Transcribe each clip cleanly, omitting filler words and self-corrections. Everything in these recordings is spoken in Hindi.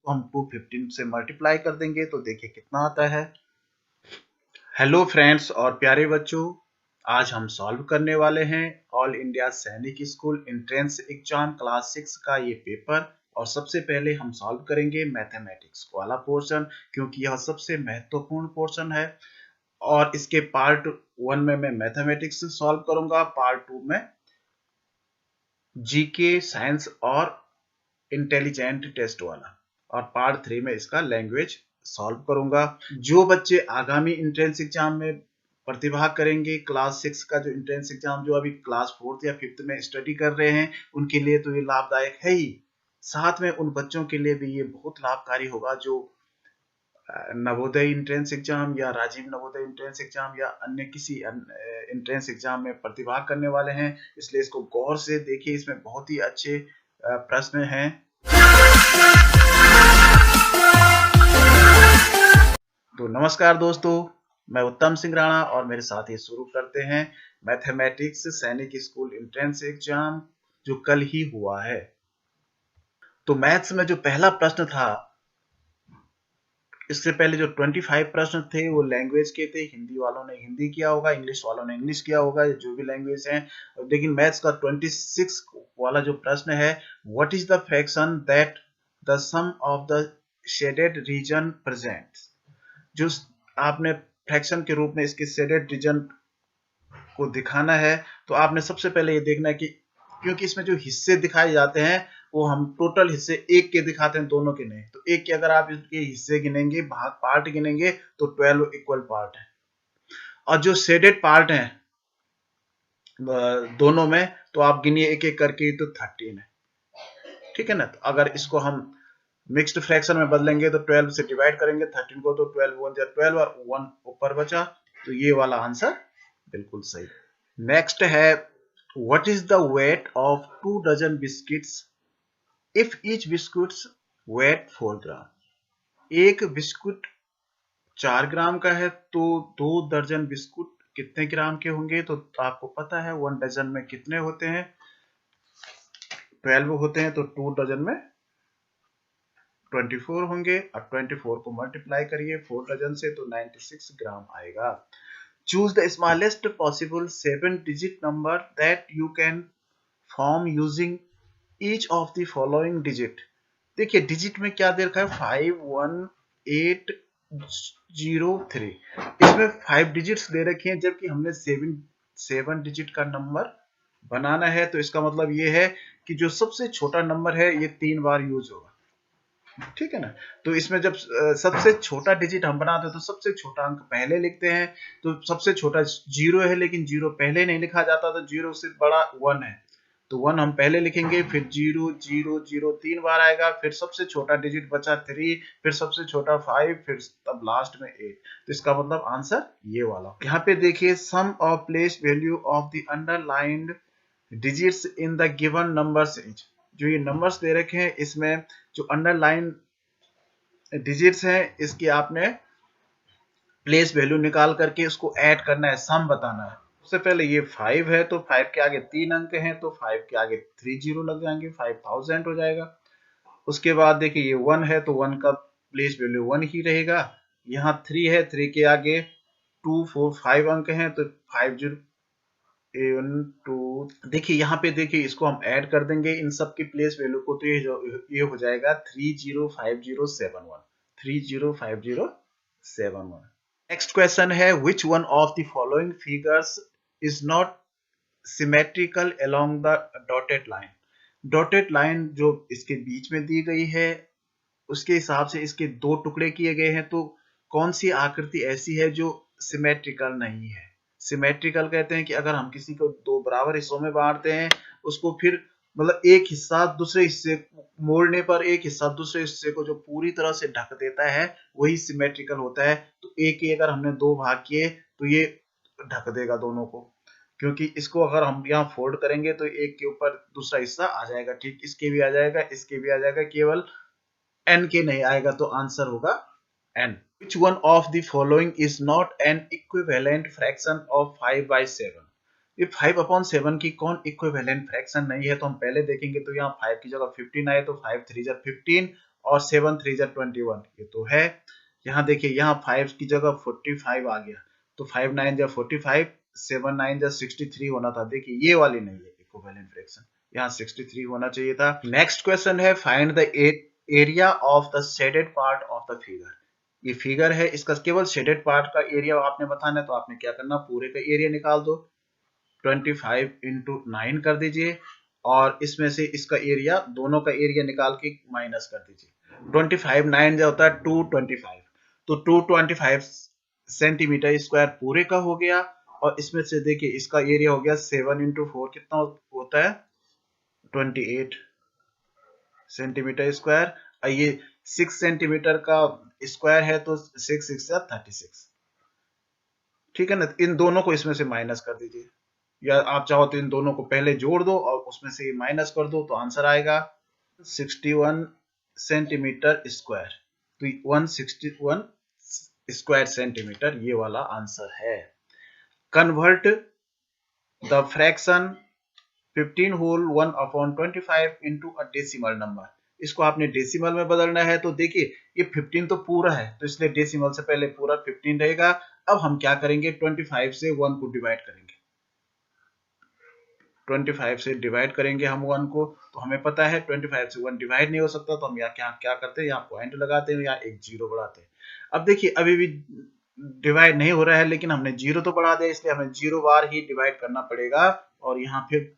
तो हम 215 से मल्टीप्लाई कर देंगे तो देखिए कितना आता है। हेलो फ्रेंड्स और प्यारे बच्चों, आज हम सॉल्व करने वाले हैं ऑल इंडिया सैनिक स्कूल एंट्रेंस एग्जाम क्लास 6 का ये पेपर। और सबसे पहले हम सॉल्व करेंगे मैथमेटिक्स वाला पोर्शन, क्योंकि यह सबसे महत्वपूर्ण पोर्शन है। और इसके पार्ट 1 में मैं मैथमेटिक्स सॉल्व करूंगा, पार्ट 2 में जीके साइंस और इंटेलिजेंट टेस्ट वाला, और पार्ट 3 में इसका लैंग्वेज सॉल्व करूंगा। जो बच्चे आगामी एंट्रेंस एग्जाम में प्रतिभाग करेंगे, क्लास 6 का जो एंट्रेंस एग्जाम जो अभी क्लास 4th या 5th में स्टडी कर रहे हैं, उनके लिए तो ये लाभदायक है ही, साथ में उन बच्चों के लिए भी ये बहुत लाभकारी होगा जो नवोदय एंट्रेंस एग्जाम या राजीव नवोदय एंट्रेंस एग्जाम या अन्य किसी एंट्रेंस एग्जाम में प्रतिभाग करने वाले हैं। इसलिए इसको गौर से देखिए, इसमें बहुत ही अच्छे प्रश्न हैं। तो नमस्कार दोस्तों, मैं उत्तम सिंह राणा और मेरे साथ ही शुरू करते हैं मैथमेटिक्स सैनिक स्कूल एंट्रेंस एग्जाम जो कल ही हुआ है। तो मैथ्स में जो पहला प्रश्न था, इससे पहले जो 25 प्रश्न थे वो लैंग्वेज के थे। हिंदी वालों ने हिंदी किया होगा, इंग्लिश वालों ने इंग्लिश किया होगा, जो भी लैंग्वेज है। लेकिन मैथ्स का 26 वाला जो प्रश्न है, what is the fraction that the sum of the shaded region presents. जो आपने फ्रैक्शन के रूप में इसके शेडेड रीजन को दिखाना है, तो आपने सबसे पहले ये देखना है कि क्योंकि इसमें जो हिस्से दिखाए जाते हैं वो हम टोटल हिस्से एक के दिखाते हैं, दोनों के नहीं। तो एक के अगर आप इसके हिस्से गिनेंगे, भाग पार्ट गिनेंगे, तो 12 इक्वल पार्ट है। और जो शेडेड पार्ट है दोनों में, तो आप गिनिए एक एक करके, तो 13 है। ठीक है ना। तो अगर इसको हम मिक्स्ड फ्रैक्शन में बदलेंगे तो 12 से डिवाइड करेंगे 13 को, तो 12 1 जा 12 और 1 ऊपर बचा, तो ये वाला आंसर बिल्कुल सही। नेक्स्ट है, what is the weight of 2 dozen biscuits if each biscuits weight 4 gram. एक बिस्कुट 4 ग्राम का है, तो 2 दर्जन बिस्कुट कितने ग्राम के होंगे। तो आपको पता है 1 डजन में कितने होते हैं, 12 होते हैं, तो 2 डजन में 24 होंगे। और 24 को मल्टीप्लाई करिए 4 डजन से, तो 96 ग्राम आएगा। Choose the smallest possible 7 digit number that you can form using each of the following digit. देखिए डिजिट में क्या दे रखा है, 51803। इसमें 5 डिजिट्स दे रखे हैं, जबकि हमने 7 डिजिट का नंबर बनाना है। तो इसका मतलब ये है कि जो सबसे छोटा नंबर है ये 3 बार यूज होगा। ठीक है ना। तो इसमें जब सबसे छोटा डिजिट हम बनाते हैं तो सबसे छोटा अंक पहले लिखते हैं। तो सबसे छोटा 0 है, लेकिन 0 पहले नहीं लिखा जाता, तो 0 से बड़ा 1 है, तो 1 हम पहले लिखेंगे, फिर 0 0 0 3 बार आएगा, फिर सबसे छोटा डिजिट बचा 3, फिर सबसे छोटा 5, फिर तब लास्ट में 8। तो इसका मतलब आंसर ये वाला। यहाँ पे देखिए, sum of place value of the underlined digits in the given numbers is. जो ये नंबर्स दे रखे हैं, इसमें जो अंडरलाइन डिजिट्स हैं, इसकी आपने प्लेस वैल्यू निकाल करके उसको ऐड करना है, सम बताना है। सबसे पहले ये 5 है, तो 5 के आगे 3 अंक हैं, तो 5 के आगे 3 जीरो लग जाएंगे, 5000 हो जाएगा। उसके बाद देखिए ये 1 है, तो 1 का प्लेस वैल्यू 1 ही रहेगा। यहाँ 3 है, 3 के आगे 2 4 5 अंक हैं, तो 5 0 1 2। देखिए यहाँ पे देखिए, इसको हम ऐड कर देंगे इन सब की प्लेस वैल्यू को, तो ये हो जाएगा 305071, 305071। नेक्स्ट क्वेश्चन है, which one of the following figures is not symmetrical along the dotted line। dotted line जो इसके बीच में दी गई है, उसके हिसाब से इसके 2 टुकड़े किए गए हैं। तो कौन सी आकृति ऐसी है जो सिमेट्रिकल नहीं है। सिमेट्रिकल कहते हैं कि अगर हम किसी को 2 बराबर हिस्सों में बांटते हैं, उसको फिर मतलब एक हिस्सा दूसरे हिस्से मोड़ने पर एक हिस्सा दूसरे हिस्से को जो पूरी तरह से ढक देता है, वही सिमेट्रिकल होता है। तो एक के अगर हमने 2 भाग किए, तो ये ढक देगा दोनों को, क्योंकि इसको अगर हम यहाँ फोल्ड करेंगे तो एक के ऊपर दूसरा हिस्सा आ जाएगा। ठीक, इसके भी आ जाएगा, इसके भी आ जाएगा, केवल n के नहीं आएगा, तो आंसर होगा n। Which one of the following is not an equivalent fraction of 5/7। ये 5/7 की कौन इक्विवेलेंट फ्रैक्शन नहीं है, तो हम पहले देखेंगे। तो यहाँ 5 की जगह 15 आए, तो 5 3 जा 15, और 7 3 जा 21 ये तो है। यहाँ देखिए यहाँ 5 की जगह 45 आ गया, तो 5 9 जा 45, 7 9 जा 63 होना था। देखिए ये वाली नहीं है इक्विवेलेंट फ्रैक्शन, यहाँ 63 होना चाहिए था। नेक्स्ट क्वेश्चन है find the area of the shaded part of the figure. ये फिगर है, इसका केवल शेडेड पार्ट का एरिया आपने बताना है, तो आपने क्या करना, पूरे का एरिया निकाल दो, 25 इंटू 9 कर दीजिए, और इसमें से इसका एरिया, दोनों का एरिया निकाल के माइनस कर दीजिए। 25 9 जो होता है 225, तो 225 सेंटीमीटर स्क्वायर पूरे का हो गया। और इसमें से देखिए इसका एरिया हो गया 7 इंटू 4 कितना होता है 28 सेंटीमीटर स्क्वायर, और ये 6 सेंटीमीटर का स्क्वायर है, तो 6 6 36। ठीक है ना, इन दोनों को इसमें से माइनस कर दीजिए, या आप चाहो तो इन दोनों को पहले जोड़ दो और उसमें से माइनस कर दो, तो आंसर आएगा 61 सेंटीमीटर स्क्वायर। तो 161 स्क्वायर सेंटीमीटर ये वाला आंसर है। Convert the fraction 15 whole 1/25 into a decimal number. इसको आपने डेसिमल में बदलना है, तो देखिए ये 15 तो पूरा है, तो इसलिए डेसिमल से पहले पूरा 15 रहेगा। अब हम क्या करेंगे, 25 से 1 को डिवाइड करेंगे, 25 से डिवाइड करेंगे हम 1 को, तो हमें पता है 25 से 1 डिवाइड नहीं हो सकता, तो हम यहाँ क्या करते हैं, यहाँ पॉइंट लगाते हैं, यहाँ एक जीरो बढ़ाते हैं। अब देखिए अभी भी डिवाइड नहीं हो रहा है, लेकिन हमने जीरो तो बढ़ा दिया, इसलिए हमें 0 बार ही डिवाइड करना पड़ेगा, और यहाँ फिर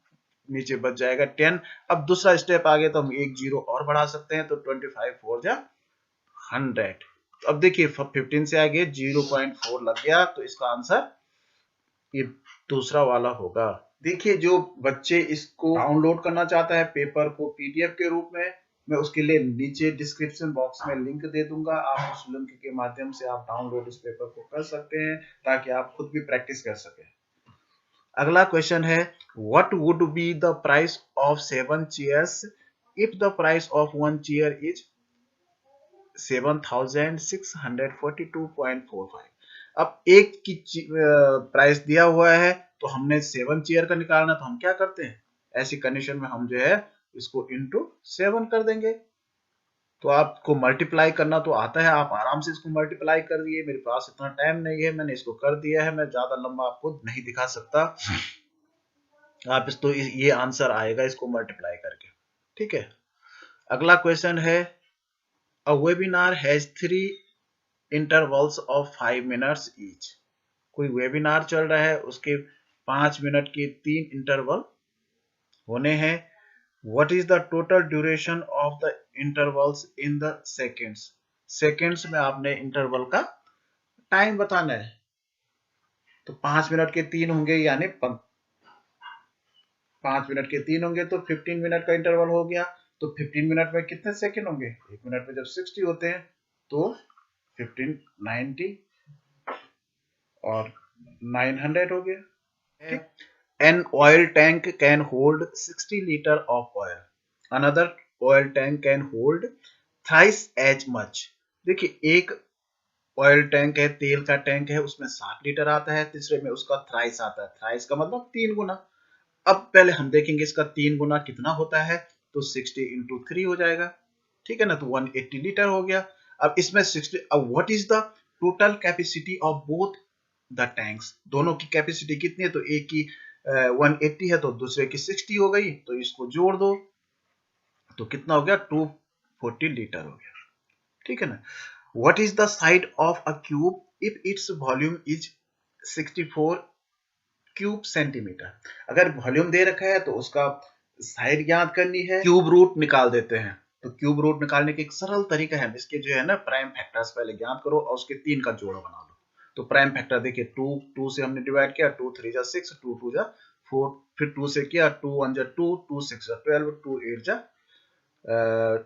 नीचे बच जाएगा 10। अब दूसरा स्टेप आ गया, तो हम एक जीरो और बढ़ा सकते हैं, तो 25 4 जा 100। तो अब देखिए 15 से आगे 0.4 लग गया, तो इसका आंसर ये दूसरा वाला होगा। देखिए जो बच्चे इसको डाउनलोड करना चाहता है पेपर को पीडीएफ के रूप में, मैं उसके लिए नीचे डिस्क्रिप्शन बॉक्स में लिंक दे दूंगा, आप उस लिंक के माध्यम से आप डाउनलोड इस पेपर को कर सकते हैं, ताकि आप खुद भी प्रैक्टिस कर सकें। अगला क्वेश्चन है, what would be the price of 7 chairs if the price of 1 chair is 7642.45। अब एक की प्राइस दिया हुआ है, तो हमने 7 चेयर का निकालना, तो हम क्या करते हैं, ऐसी कंडीशन में हम जो है इसको इंटू 7 कर देंगे। तो आपको मल्टीप्लाई करना तो आता है, आप आराम से इसको मल्टीप्लाई कर दिए, मेरे पास इतना टाइम नहीं है, मैंने इसको कर दिया है, मैं ज्यादा लंबा आपको नहीं दिखा सकता। आप इस तो ये आंसर आएगा इसको मल्टीप्लाई करके। ठीक है, अगला क्वेश्चन है, a webinar has 3 intervals of 5 minutes each. कोई वेबिनार चल रहा है, उसके 5 मिनट के 3 इंटरवल होने हैं। What is the total duration of the intervals in the seconds. Seconds में आपने इंटरवल का टाइम बताना है, तो 5 मिनट के 3 होंगे, यानी 5 मिनट के 3 होंगे, तो 15 मिनट का इंटरवल हो गया। तो 15 मिनट में कितने सेकंड होंगे, एक मिनट में जब 60 होते हैं, तो 15 90 और 900 हो गया। ठीक, an oil tank can hold 60 liter of oil, another oil tank can hold thrice as much। देखिए एक ऑयल टैंक है, तेल का टैंक है, उसमें 60 लीटर आता है, तीसरे में उसका थ्राइस आता है, थ्राइस का मतलब 3 गुना। अब पहले हम देखेंगे इसका 3 गुना कितना होता है, तो 60 इंटू 3 हो जाएगा। ठीक है ना, तो 180 लीटर हो गया। अब इसमें 60, अब what is the total capacity of both the tanks, दोनों की कैपेसिटी कितनी है, तो एक की 180 है, तो दूसरे की 60 हो गई, तो इसको जोड़ दो, तो कितना हो गया 240 लीटर हो गया। ठीक है ना, what is the side of a cube if its volume is 64 cube centimetre. अगर वॉल्यूम दे रखा है, तो उसका साइड ज्ञात करनी है, क्यूब रूट निकाल देते हैं। तो क्यूब रूट निकालने का एक सरल तरीका है, इसके जो है ना प्राइम फैक्टर्स पहले ज्ञात करो और उसके 3 का जोड़ा बना लो। तो प्राइम फैक्टर देखिए 2 से हमने डिवाइड किया, 2 3 जा 6, 2 2 जा 4, फिर 2 से किया, 2 1 जा 2, 2 6 जा 12, 2 8 जा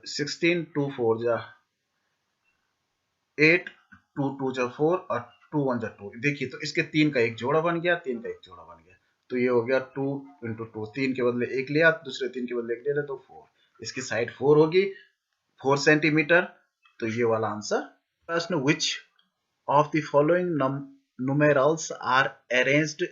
16, 2 4 जा 8, 2 2 जा 4 और 2 1 जा 2। देखिए तो इसके 3 का एक जोड़ा बन गया, 3 का एक जोड़ा बन गया, तो ये हो गया 2 इंटू 2, 3 के बदले 1 लिया, दूसरे 3 के बदले 1 ले लिया, तो 4, इसकी साइड 4 होगी, 4 सेंटीमीटर। तो ये वाला आंसर। प्रश्न, which of the following numerals are arranged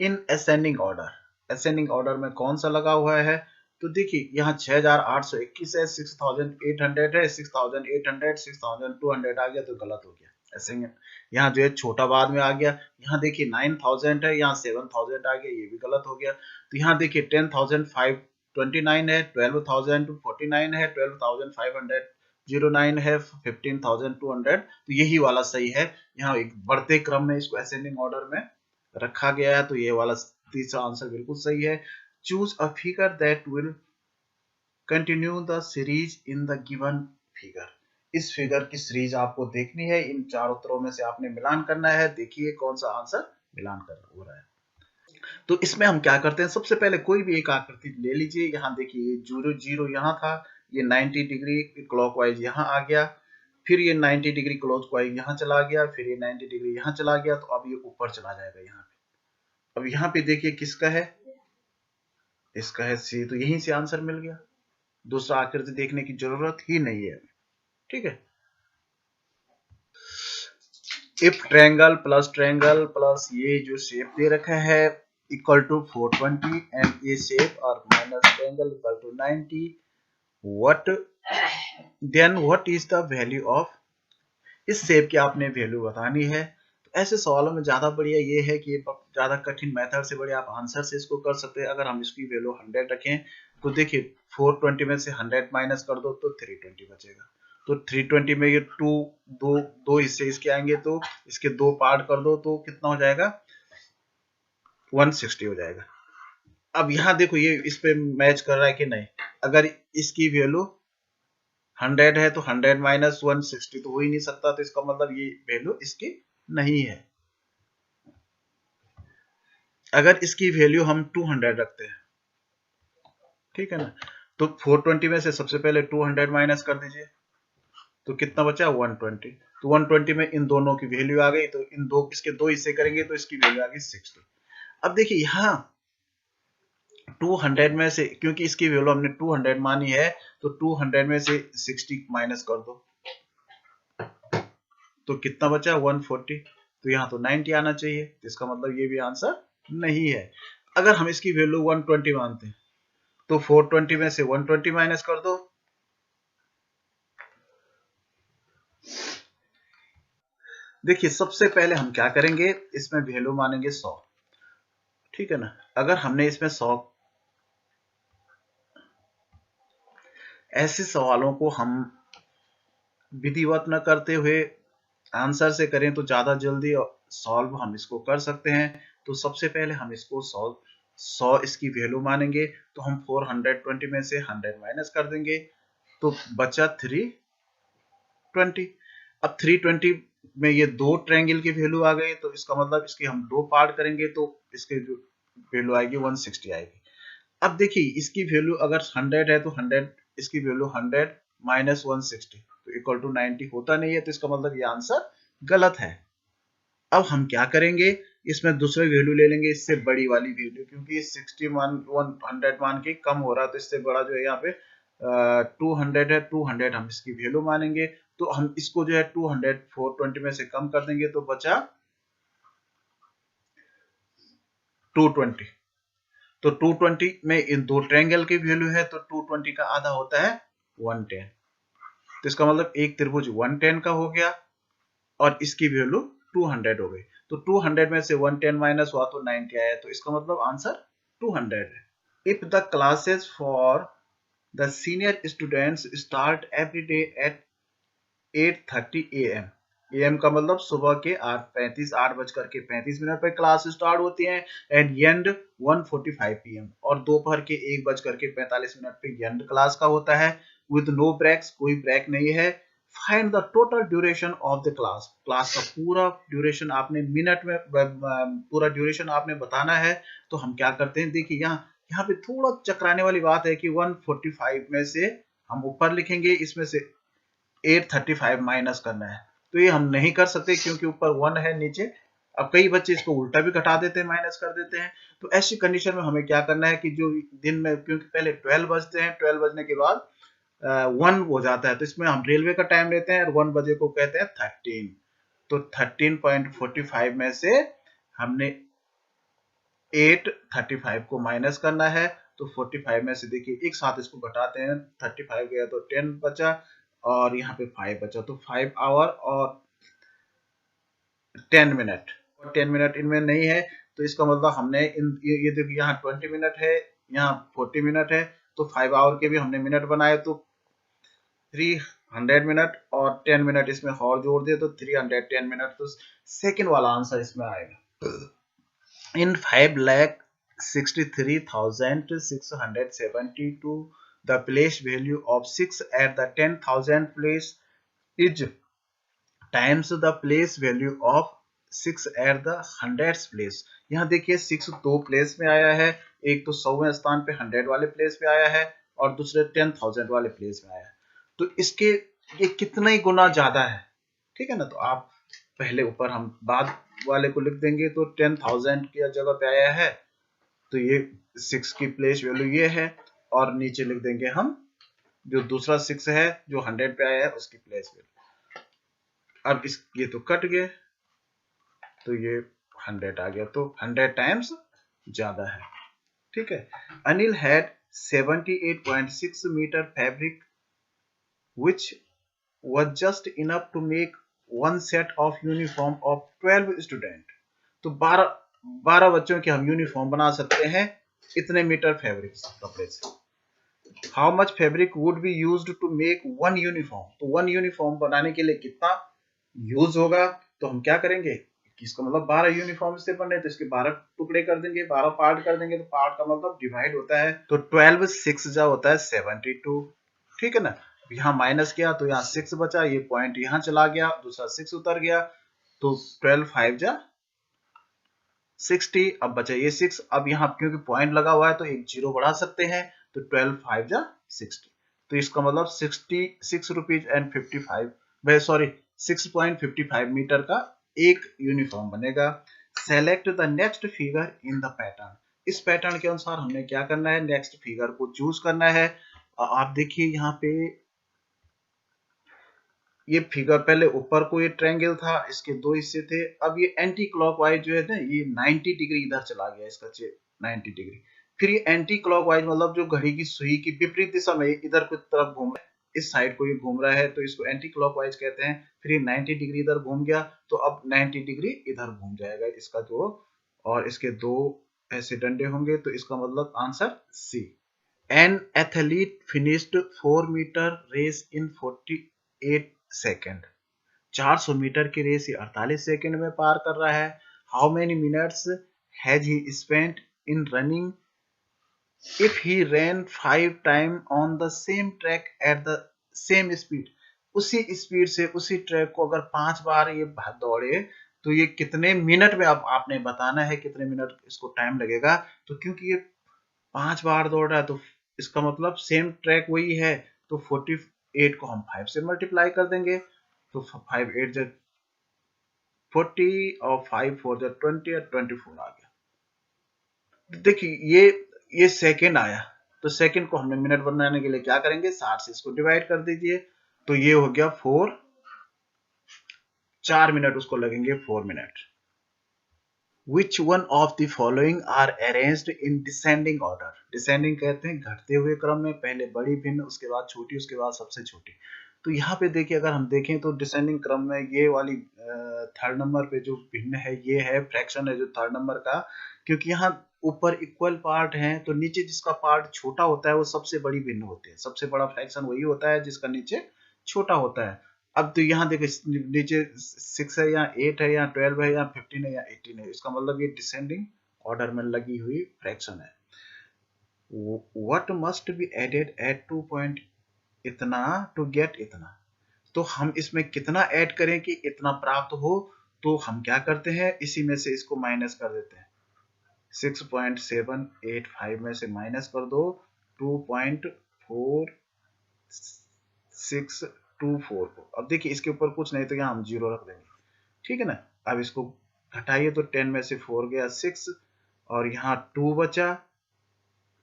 in ascending order. Ascending order में कौन सा लगा हुआ है, तो देखिए यहाँ 6821 है, 6800 है, 6800, 6200 आ गया तो गलत हो गया। ऐसे ही यहाँ जो है छोटा बाद में आ गया। यहाँ देखिए 9000 है, यहाँ 7000 आ गया, ये भी गलत हो गया। तो यहाँ देखिए 10529 है, 12049 है, 12509 है, 15200, तो यही वाला सही है। यहाँ एक बढ़ते क्रम में इसको असेंडिंग ऑर्डर में रखा गया है, तो ये वाला तीसरा आंसर बिल्कुल सही है। Choose a figure that will continue the series in the given figure. इस फिगर की सीरीज आपको देखनी है, इन चार उत्तरों में से आपने मिलान करना है। देखिए कौन सा आंसर मिलान कर हो रहा है। तो इसमें हम क्या करते हैं, सबसे पहले कोई भी एक आकृति ले लीजिए। यहाँ देखिए 0 0 यहाँ था, ये 90 डिग्री क्लॉकवाइज यहाँ आ गया, फिर ये 90 डिग्री क्लॉकवाइज यहाँ चला गया, फिर ये 90 डिग्री यहाँ चला गया, तो अब ये ऊपर चला जाएगा यहाँ पे। अब यहाँ पे देखिए किसका है, इसका है सी, तो यहीं से आंसर मिल गया। दूसरा आकृति देखने की जरूरत ही नहीं है। ठीक है, इफ ट्रायंगल प्लस ये जो शेप दे रखा है इक्वल टू 420 एंड ये शेप और minus triangle equal to 90, what then what is the value of, इस शेप की आपने वैल्यू बतानी है। तो ऐसे सवालों में ज्यादा बढ़िया ये है कि ज्यादा कठिन मेथड से बढ़िया आप आंसर से इसको कर सकते हैं। अगर हम इसकी वैल्यू 100 रखें तो देखिए 420 में से 100 माइनस कर दो तो 320 बचेगा। तो 320 में ये दो हिस्से इसके आएंगे, तो इसके दो पार्ट कर दो तो कितना हो जाएगा, 160 हो जाएगा। अब यहाँ देखो ये इस पे मैच कर रहा है कि नहीं। अगर इसकी वैल्यू 100 है तो 100 माइनस 160 तो हो ही नहीं सकता, तो इसका मतलब ये वैल्यू इसकी नहीं है। अगर इसकी वैल्यू हम 200 रखते हैं, ठीक है ना, तो 420 में से सबसे पहले 200 माइनस कर दीजिए तो कितना बचा, 120। तो 120 में इन दोनों की वैल्यू आ गई, तो इन दो इसके दो हिस्से करेंगे तो इसकी वैल्यू आ गई 60। अब देखिए यहाँ 200 में से, क्योंकि इसकी वैल्यू हमने 200 मानी है, तो 200 में से 60 माइनस कर दो तो कितना बचा, 140। तो यहाँ तो 90 आना चाहिए, तो इसका मतलब ये भी आंसर नहीं है। अगर हम इसकी वैल्यू 120 मानते हैं तो 420 में से 120 माइनस कर दो, देखिए सबसे पहले हम क्या करेंगे, इसमें वैल्यू मानेंगे 100, ठीक है ना। अगर हमने इसमें 100, ऐसे सवालों को हम विधिवत न करते हुए आंसर से करें तो ज्यादा जल्दी सॉल्व हम इसको कर सकते हैं। तो सबसे पहले हम इसको 100 इसकी वैल्यू मानेंगे, तो हम 420 में से 100 माइनस कर देंगे तो बचा 320। अब 320 में ये दो ट्रायंगल की वैल्यू आ गई, तो इसका मतलब इसके हम दो पार्ट करेंगे तो इसके जो वैल्यू आएगी 160 आएगी। अब देखिए इसकी वैल्यू अगर 100 है तो 100, इसकी वैल्यू 100 माइनस 160 तो इक्वल टू 90 होता नहीं है, तो इसका मतलब ये आंसर गलत है। अब हम क्या करेंगे, इसमें दूसरे वैल्यू ले लेंगे, इससे बड़ी वाली वैल्यू, क्योंकि 60 मान 100 मान के कम हो रहा है, तो इससे बड़ा जो है यहाँ पे 200 है, 200 हम इसकी वैल्यू मानेंगे। तो हम इसको जो है 200 420 में से कम कर देंगे तो बचा 220। तो 220 में इन दो ट्रायंगल की वैल्यू है, तो 220 का आधा होता है 110। तो इसका मतलब एक त्रिभुज 110 का हो गया और इसकी वैल्यू 200 हो गई। तो 200 में से 110 माइनस हुआ तो 90 आया, तो इसका मतलब आंसर 200 है। If the classes for the senior students start every day at 8:30 AM, AM का मतलब सुबह के 8 बजकर के 35 मिनट पर क्लास स्टार्ट होती है, एंड एंड 1:45 PM, और दोपहर के 1 बजकर के 45 मिनट पे एंड क्लास का होता है, विद नो ब्रेक्स, कोई ब्रेक नहीं है। Find the total duration of the class, class का पूरा ड्यूरेशन आपने मिनट में पूरा ड्यूरेशन आपने बताना है। तो हम क्या करते हैं, देखिए यहाँ पे थोड़ा चकराने वाली बात है कि 1:45 में से हम ऊपर लिखेंगे, इसमें से 8:35 माइनस करना है, तो ये हम नहीं कर सकते क्योंकि ऊपर 1 है नीचे। अब कई बच्चे इसको उल्टा भी घटा देते हैं, माइनस कर देते हैं। तो ऐसी कंडीशन में हमें क्या करना है कि जो दिन में, क्योंकि पहले 12 बजते हैं, 12 बजने के बाद 1 हो जाता है, तो इसमें हम रेलवे का टाइम लेते हैं और 1 बजे को कहते हैं 13। तो 13.45 में से हमने 8:35 को माइनस करना है, तो 45 में से देखिए एक साथ इसको घटाते हैं, 35 गया तो 10 बचा और यहाँ पे 5 बचा, तो 5 आवर और 10 मिनट, और 10 मिनट इनमें नहीं है, तो इसका मतलब हमने ये देखिए यहाँ 20 मिनट है, यहाँ 40 मिनट है, तो 5 आवर के भी हमने मिनट बनाए, तो 300 मिनट और 10 मिनट इसमें और जोड़ दिए तो 310 मिनट, तो सेकंड वाला आंसर इसमें आएगा। इन 5,63,672 the place value of 6 at the 10,000 place is times the place value of 6 at the 100th place। यहाँ देखिए 6 दो प्लेस में आया है, एक तो 100वें स्थान पे 100 वाले प्लेस पे आया है और दूसरे 10,000 वाले प्लेस में आया है, तो इसके ये कितना ही गुना ज्यादा है, ठीक है ना। तो आप पहले ऊपर हम बाद वाले को लिख देंगे, तो 10,000 की जगह पे आया है तो ये 6 की प्लेस वैल्यू ये है, और नीचे लिख देंगे हम जो दूसरा 6 है जो 100 पे आया है उसकी प्लेस वैल्यू। अब इस ये तो कट गए, तो ये 100 आ गया, तो 100 टाइम्स ज्यादा है, ठीक है। Anil had 78.6 metre fabric which was just enough to make one set of uniform of 12 student। तो 12 बच्चों के हम यूनिफॉर्म बना सकते हैं इतने मीटर फैब्रिक कपड़े से। How much fabric would be used to make one uniform, तो वन यूनिफॉर्म बनाने के लिए कितना यूज होगा, तो हम क्या करेंगे, इसका मतलब 12 यूनिफॉर्म से बने तो इसके 12 टुकड़े कर देंगे, 12 पार्ट कर देंगे, तो पार्ट का मतलब डिवाइड होता है, तो 12 6 जा होता है 72, ठीक है ना। यहाँ माइनस किया तो यहाँ 6 बचा, ये पॉइंट यहाँ चला गया, दूसरा 6 उतर गया, तो 12 5 जा 60, अब बचा ये 6, अब यहाँ क्योंकि पॉइंट लगा हुआ है तो एक जीरो बढ़ा सकते हैं, तो 12 5 जा 60, तो इसका मतलब 66 रुपीज एंड 55 सॉरी 6.55 मीटर का एक यूनिफॉर्म बनेगा। Select the next figure in the pattern, इस पैटर्न के अनुसार हमने क्या करना है, नेक्स्ट फिगर को चूज करना है। आप देखिए यहाँ पे ये फिगर पहले ऊपर को ये ट्रायंगल था, इसके दो हिस्से थे, अब ये एंटी क्लॉकवाइज जो है ना ये 90 डिग्री इधर चला गया, इसका 90 डिग्री, फिर ये एंटी क्लॉकवाइज मतलब जो घड़ी की सुई की विपरीत दिशा में इधर की तरफ घूम रहा है, इस साइड को ये घूम रहा है, तो इसको एंटी क्लॉकवाइज कहते हैं। फिर ये 90 डिग्री इधर घूम गया, तो अब 90 डिग्री इधर घूम जाएगा इसका जो, और इसके दो ऐसे डंडे होंगे, तो इसका मतलब answer C. An athlete finished 4 metre race in 48 second, 400 metre की रेस 48 सेकेंड में पार कर रहा है। How many minutes has he spent in running if he ran 5 time on the same track at the same speed, उसी स्पीड से उसी ट्रैक को अगर 5 बार ये दौड़े तो ये कितने मिनट में, अब आपने बताना है कितने मिनट इसको टाइम लगेगा, तो क्योंकि ये 5 बार दौड़ रहा है तो इसका मतलब सेम ट्रैक वही है, तो 48 को हम 5 से मल्टीप्लाई कर देंगे, तो 5 8 जा 40 और 5 4 जा 20 और 24 आ गया। देखिए ये सेकंड आया, तो सेकंड को हमने मिनट बनाने के लिए क्या करेंगे, 60 से इसको डिवाइड कर दीजिए, तो ये हो गया 4 मिनट उसको लगेंगे 4 minute. Which one of the following are arranged in descending order? Descending कहते हैं घटते हुए क्रम में, पहले बड़ी भिन्न, उसके बाद छोटी, उसके बाद सबसे छोटी। तो यहाँ पे देखिए अगर हम देखें तो डिसेंडिंग क्रम में ये वाली थर्ड नंबर पे जो भिन्न है ये है, फ्रैक्शन है जो थर्ड नंबर का, क्योंकि यहाँ ऊपर इक्वल पार्ट है तो नीचे जिसका पार्ट छोटा होता है वो सबसे बड़ी भिन्न होती है, सबसे बड़ा फ्रैक्शन वही होता है जिसका नीचे छोटा होता है। अब तो यहाँ देखिए नीचे 6 है या 8 है या 12 है या 15 है या 18 है, इसका मतलब ये डिसेंडिंग ऑर्डर में लगी हुई फ्रैक्शन है। What must be added at 2 point इतना टू गेट इतना, तो हम इसमें कितना ऐड करें कि इतना प्राप्त हो, तो हम क्या करते हैं इसी में से इसको माइनस कर देते हैं, 6.785 में से माइनस कर दो 2.4624 को। अब देखिए इसके ऊपर कुछ नहीं तो यहाँ हम जीरो रख देंगे, ठीक है ना। अब इसको घटाइए तो 10 में से 4 गया 6, और यहाँ 2 बचा,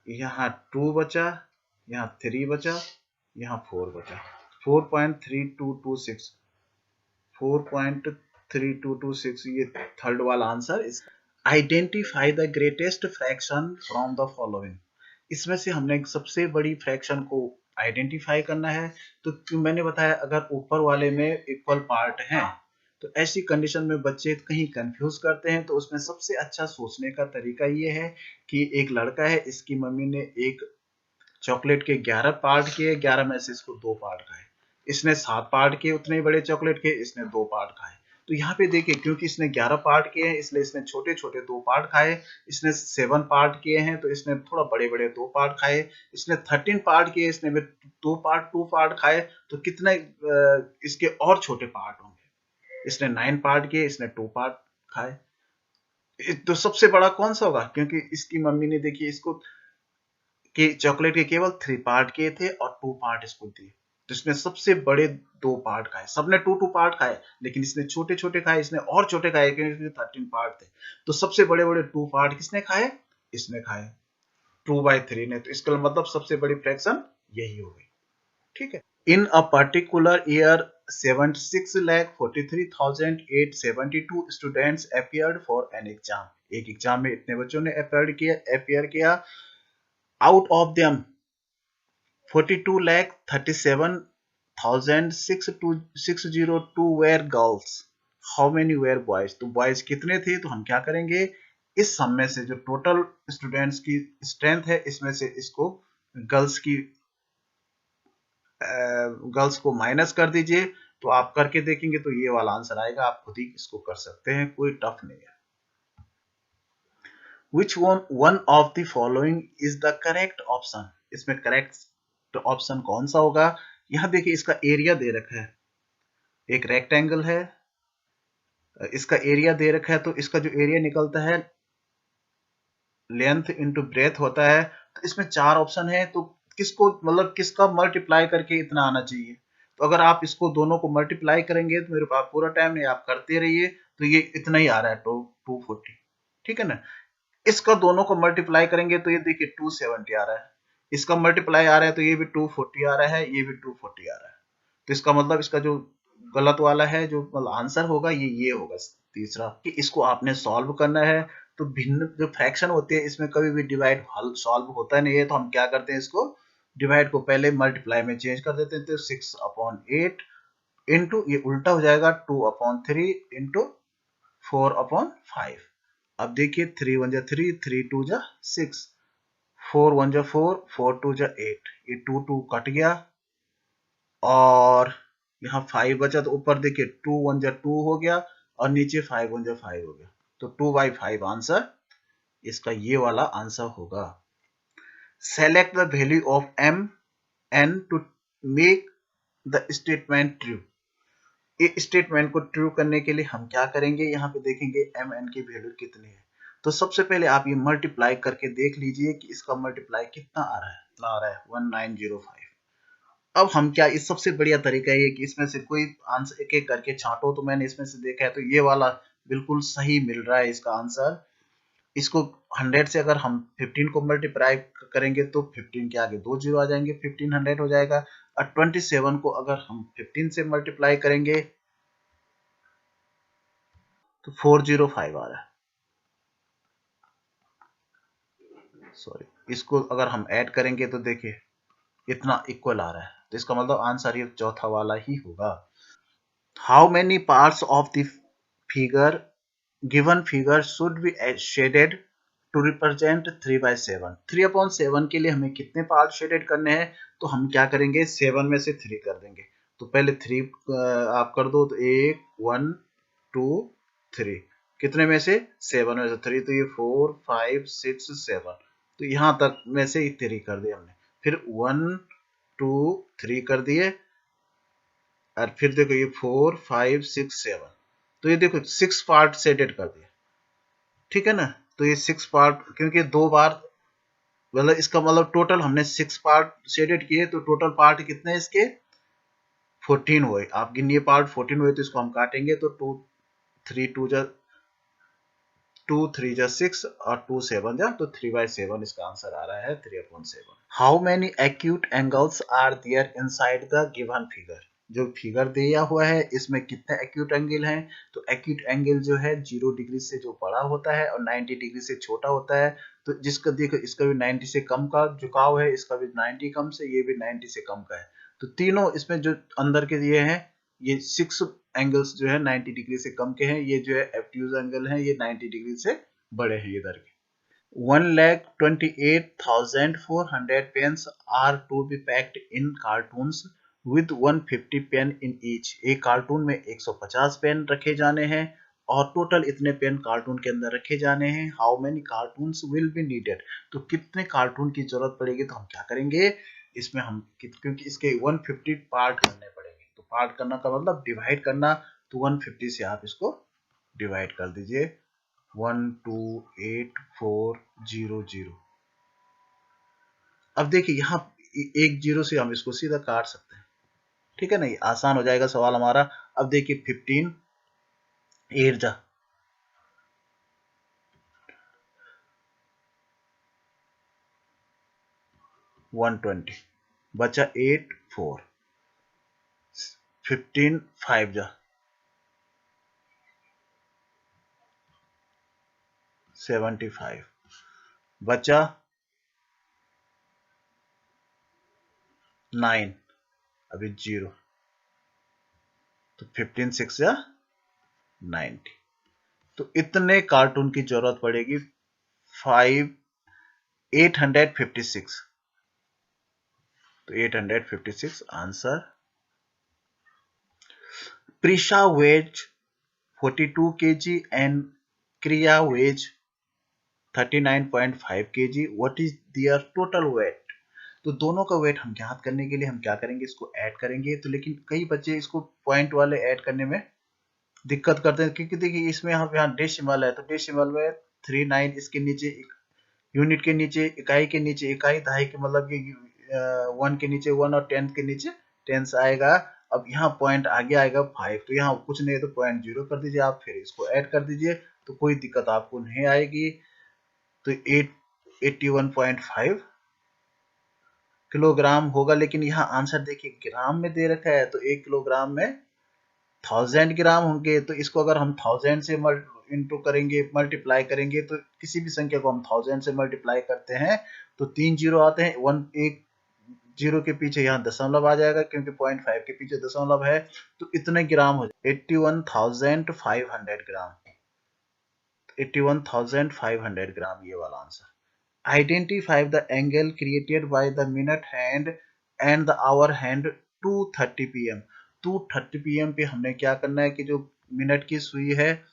यहाँ 2 बचा, यहाँ 3 बचा, यहाँ 4 बचा, 4.3226 4.3226 ये थर्ड वाला answer. Identify the greatest fraction from the following, इसमें से हमने एक सबसे बड़ी फ्रैक्शन को आइडेंटिफाई करना है। तो मैंने बताया अगर ऊपर वाले में इक्वल पार्ट हैं तो ऐसी कंडीशन में बच्चे कहीं कंफ्यूज करते हैं। तो उसमें सबसे अच्छा सोचने का तरीका ये है कि एक लड़का है, इसकी मम्मी ने एक चॉकलेट के 11 पार्ट किए, 11 में से इसको 2 पार्ट खाए। इसने 7 पार्ट किए उतने बड़े चॉकलेट के, इसने 2 पार्ट खाए। तो यहाँ पे देखिए क्योंकि इसने 11 पार्ट किए हैं इसलिए इसने छोटे छोटे 2 पार्ट खाए। इसने 7 पार्ट किए हैं तो इसने थोड़ा बड़े बड़े 2 पार्ट खाए। इसने 13 पार्ट किए, इसने भी 2 पार्ट खाए। तो कितने इसके और छोटे पार्ट होंगे। इसने 9 पार्ट किए, इसने 2 पार्ट खाए। तो सबसे बड़ा कौन सा होगा, क्योंकि इसकी मम्मी ने देखिए इसको कि चॉकलेट के केवल 3 पार्ट किए थे और 2 पार्ट इसको दिए। तो इसने सबसे बड़े 2 पार्ट खाए। सबने 2 पार्ट खाए लेकिन इसने छोटे छोटे खाए, इसने और छोटे खाए क्योंकि इसमें 13 पार्ट थे। तो सबसे बड़े बड़े 2 पार्ट किसने खाए, इसने खाए 2/3 ने। तो इसका मतलब सबसे बड़ी फ्रैक्शन यही हो गई। ठीक है। In a particular year 76,43,872 students appeared for an exam. एक एग्जाम में इतने बच्चों ने अपीयर किया। Out of them 42,37,602 were girls. How many were boys? तो बॉयज कितने थे, तो हम क्या करेंगे इस सम में से जो टोटल स्टूडेंट्स की स्ट्रेंथ है इसमें से इसको गर्ल्स को माइनस कर दीजिए। तो आप करके देखेंगे तो ये वाला आंसर आएगा। आप खुद ही इसको कर सकते हैं, कोई टफ नहीं है। Which one of the following is the correct option? इसमें करेक्ट ऑप्शन कौन सा होगा। यहां देखिए इसका एरिया दे रखा है, एक रेक्टेंगल है, इसका एरिया दे रखा है। तो इसका जो एरिया निकलता है लेंथ इंटू ब्रेथ होता है। तो इसमें 4 ऑप्शन है। तो किसको मतलब किसका मल्टीप्लाई करके इतना आना चाहिए। तो अगर आप इसको दोनों को मल्टीप्लाई करेंगे तो मेरे पास पूरा टाइम नहीं, आप करते रहिए। तो ये इतना ही आ रहा है 240। ठीक है ना। इसका दोनों को मल्टीप्लाई करेंगे तो ये देखिए 270 आ रहा है। इसका मल्टीप्लाई आ रहा है तो ये भी 240 आ रहा है, ये भी 240 आ रहा है। तो इसका मतलब इसका जो गलत वाला है जो मतलब आंसर होगा ये होगा तीसरा। कि इसको आपने सॉल्व करना है। तो भिन्न जो फ्रैक्शन होते हैं इसमें कभी भी डिवाइड हल सॉल्व होता नहीं है। तो हम क्या करते हैं, इसको डिवाइड को पहले मल्टीप्लाई में चेंज कर देते हैं। तो 6/8 इंटू ये उल्टा हो जाएगा 2/3 इंटू 4/5। अब देखिए 3 1 जा 3, 3 2 जा 6, 4 1 जा 4, 4 2 जा 8। ये 2 2 कट गया और यहाँ 5 बचा। तो ऊपर देखिए 2 1 जा 2 हो गया और नीचे 5 1 जा 5 हो गया। तो 2/5 आंसर इसका ये वाला आंसर होगा। Select the value of m(n) to make the statement true. ये स्टेटमेंट को ट्रू करने के लिए हम क्या करेंगे, यहाँ पे देखेंगे mn की वैल्यू कितनी है। तो सबसे पहले आप ये मल्टीप्लाई करके देख लीजिए कि इसका मल्टीप्लाई कितना आ रहा है। कितना आ रहा है 1905। अब हम क्या, इस सबसे बढ़िया तरीका ये कि इसमें से कोई आंसर एक एक करके छांटो। तो मैंने इसमें से देखा है तो ये वाला बिल्कुल सही मिल रहा है इसका आंसर। इसको 100 से अगर हम 15 को मल्टीप्लाई करेंगे तो 15 के आगे 2 जीरो आ जाएंगे, 1500 हो जाएगा। और 27 को अगर हम 15 से मल्टीप्लाई करेंगे तो 405 आ रहा है। सॉरी, इसको अगर हम ऐड करेंगे तो देखिए इतना इक्वल आ रहा है। तो इसका मतलब आंसर ये चौथा वाला ही होगा। How many parts of the figure given figure should be shaded to represent 3/7। 3/7 के लिए हमें कितने पार्ट शेडेड करने हैं। तो हम क्या करेंगे 7 में से 3 कर देंगे। तो पहले 3 आप कर दो। तो 1 1 2 3, कितने में से 7 में से 3। तो ये 4 5 6 7। तो यहाँ तक में से 3 कर दिए हमने। फिर 1 2 3 कर दिए और फिर देखो ये 4 5 6 7। तो ये देखो 6 पार्ट शेडेड कर दिए। ठीक है ना। तो ये 6 पार्ट क्योंकि 2 बार मतलब इसका मतलब टोटल हमने 6 पार्ट शेडेड किए। तो टोटल पार्ट कितने इसके 14 हुए। आप गिनिए पार्ट 14 हुए। तो इसको हम काटेंगे तो 2 3 2 जा 2 3 जा 6 और 2 7 जा। तो 3/7 इसका आंसर आ रहा है 3/7। How many acute angles are there inside the given figure. जो फिगर दिया हुआ है इसमें कितने एक्यूट एंगल हैं, तो एक्यूट एंगल जो है 0 डिग्री से जो बड़ा होता है और 90 डिग्री से छोटा होता है। तो जिसका देखो इसका भी 90 से कम का झुकाव है, इसका भी 90 कम से, ये भी 90 से कम का है। तो तीनों इसमें जो अंदर के ये हैं, ये 6 एंगल्स जो है 90 डिग्री से कम के हैं, ये जो है एक्यूट एंगल है ये 90 डिग्री से बड़े हैं इधर के। 1,28,400 pens are to be packed in cartoons with 150 pen in each। एक कार्टून में 150 पेन रखे जाने हैं और टोटल इतने पेन कार्टून के अंदर रखे जाने हैं। How many cartoons will be needed, तो कितने कार्टून की जरूरत पड़ेगी, तो हम क्या करेंगे इसमें हम क्योंकि इसके 150 पार्ट करने पड़ेंगे, तो पार्ट करना का मतलब डिवाइड करना, तो 150 से आप इसको डिवाइड कर दीजिए 128,400। अब देखिए यहाँ एक जीरो से हम इसको सीधा काट सकते हैं, ठीक है ना, ये आसान हो जाएगा सवाल हमारा। अब देखिए 15 8 जा 120 बचा 8 4, 15 5 जा 75 बचा 9, अभी 0, तो 15 6 जा 90। तो इतने कार्टून की जरूरत पड़ेगी 856। तो 856 answer. Prisha weighs 42 kg and Kriya weighs 39.5 kg. What is their total weight? तो दोनों का वेट हम ज्ञात करने के लिए हम क्या करेंगे, इसको ऐड करेंगे। तो लेकिन कई बच्चे इसको पॉइंट वाले ऐड करने में दिक्कत करते हैं, क्योंकि देखिए इसमें हम यहाँ डेसिमल है, तो डेसिमल में 39 इसके नीचे यूनिट के नीचे इकाई के नीचे इकाई, दहाई के मतलब ये 1 के नीचे 1 और 10 के नीचे 10 आएगा। अब यहाँ पॉइंट आगे आएगा 5, तो यहाँ कुछ नहीं है तो पॉइंट 0 कर दीजिए आप, फिर इसको ऐड कर दीजिए तो कोई दिक्कत आपको नहीं आएगी। तो 81.5 किलोग्राम होगा, लेकिन यहाँ आंसर देखिए ग्राम में दे रखा है, तो 1 किलोग्राम में 1000 ग्राम होंगे। तो इसको अगर हम 1000 से इंटू करेंगे, मल्टीप्लाई करेंगे, तो किसी भी संख्या को हम 1000 से मल्टीप्लाई करते हैं तो 3 जीरो आते हैं, एक जीरो के पीछे यहाँ दशमलव आ जाएगा क्योंकि 0.5 के पीछे दशमलव है, तो इतने ग्राम हो जाए 81,500 ग्राम, 81,500 ग्राम ये वाला answer. Identify the angle created by the minute hand and the hour hand 2:30 pm। 2:30 pm पे हमने क्या करना है कि जो मिनट की सुई है,